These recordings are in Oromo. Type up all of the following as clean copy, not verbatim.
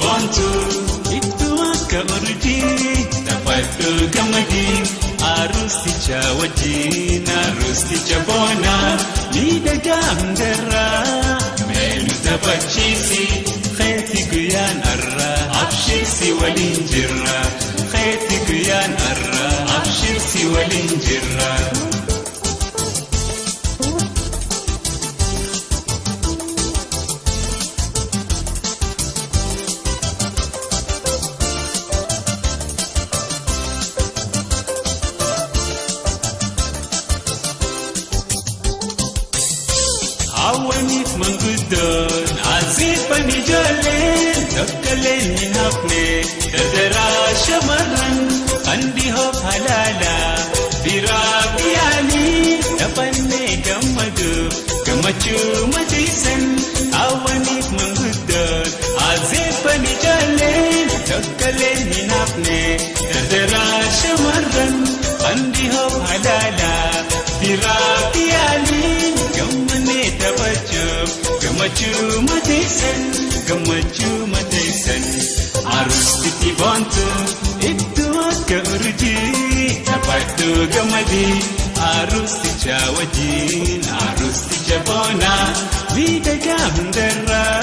boontu iddoo akka urjii taphadhu gammadii arusticha wajjin arusticha boonaa miidhagaa hundarraa meelu taphachiisi keeti guyyaan arraa abshirsi waliin jirra keeti guyyaan arraa abshirsi waliin jirra. Awwaniif manguddoon asiifanii ijoolleen tokkolleen hin hafne dardaraa shamarran handi hoof halaalaa biraa biyyaanii taphannee gammachuu matiisan. Awwaniif manguddoon asiifanii ijoolleen tokkolleen hin hafne dardaraa shamarran handi hoof halaalaa biraa biyyaanii gammachuu mateessan arustichi boontu iddoo akka urjii taphadhu gammadii arusticha wajjin arusticha boonaa miidhagaa hundarraa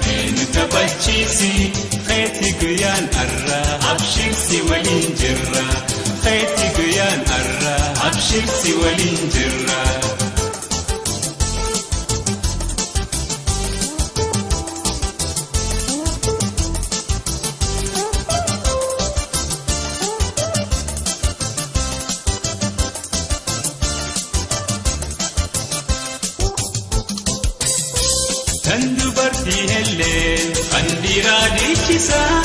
meenu taphachiisi keeti guyyaan arraa abshirsi waliin jirra keeti guyyaan arraa abshirsi waliin jirra. Kan dubartii hellee kan dhiiraa dhiichisaa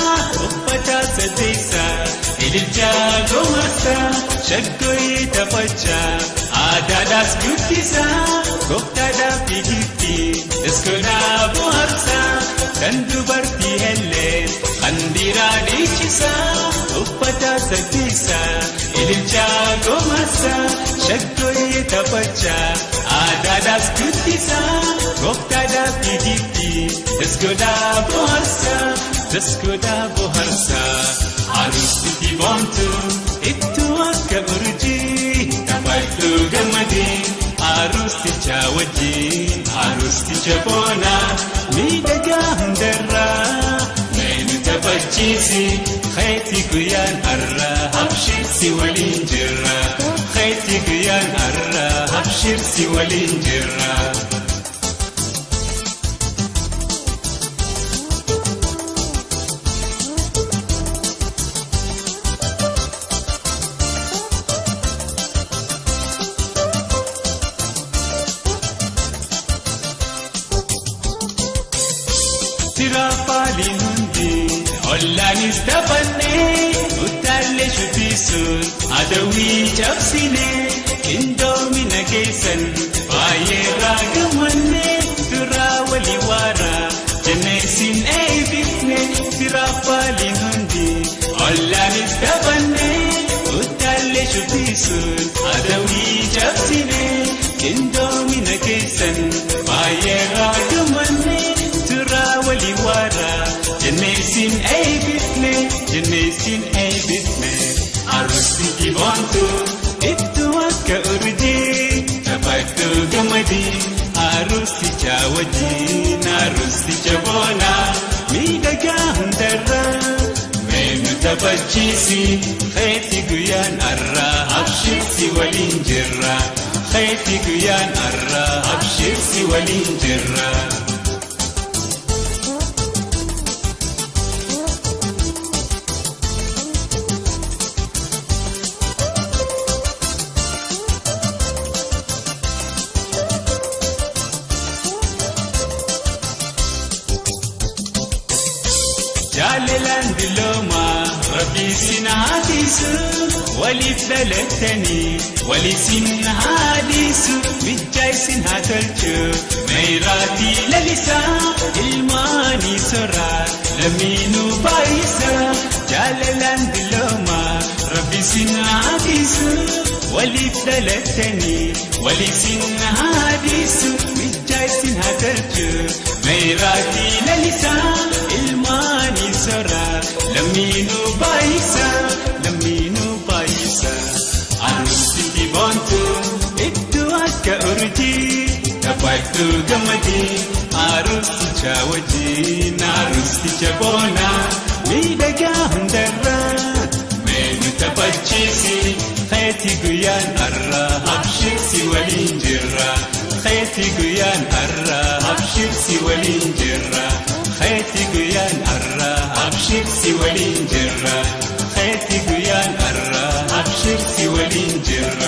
uffataa sadeessaa ililchaa goomarsaa shaggooyee taphachaa aadaadhaas guddisaa gooftaadhaaf dhiigiftii iskoodhaa bohaarsaa. Kan dubartii hellee kan dhiiraa dhiichisaa uffataa sadeessaa ililchaa goomarsaa shaggooyee taphachaa aadaadhaas guddisaa gooftaadhaaf dhiigiftii iskoodhaa bohaarsaa. Arustichi boontu iddoo akka urjii taphadhu gammadii arusticha wajjin arusticha boonaa miidhagaa hundarraa meelu taphachiisi keeti guyyaan arraa abshirsi waliin jirra keeti guyyaan arraa abshirsi waliin jirra. Tiraafaaliin hundi ollaanis taphannee utaallee shubbisuun adawwii cabsinee qindoomina keessan baay'ee gammannee duraa walii waaraa jenneesin eebbifne. Tiraafaaliin hundi ollaanis taphannee utaallee shubbisuun adawwii cabsinee qindoomina keessan baay'ee gammannee. Wali wara jenneesin eebbifne arustichi boontu iddoo akka urjii taphadhu gammadii arusticha wajjin arusticha boonaa miidhagaa hundarraa meenu taphachiisi keeti guyyaan arraa abshirsi waliin jirra keeti guyyaan arraa abshirsi waliin jirra. Jaalalaan diloomaa rabbi sin haadisu waliif dhalattanii walii sin haadisu mijjaa isin haa tolchu meeraatii lalisaa ilmaanii soraa lammiinuu baay'isaa. Jaalalaan diloomaa rabbi sin haadisu waliif dhalattanii walii sin haadisu mijjaa isin haa tolchu meeraatii lalisaa ilmaanii gammaddu gammadi arusticha wajjin arusticha boona miidhagaa hundarraa meenu taphachiisi keeti guyyaan har'a abshirsi waliin jirra keeti guyyaan har'a abshirsi waliin jirra keeti guyyaan har'a abshirsi waliin jirra keeti guyyaan har'a abshirsi waliin jirra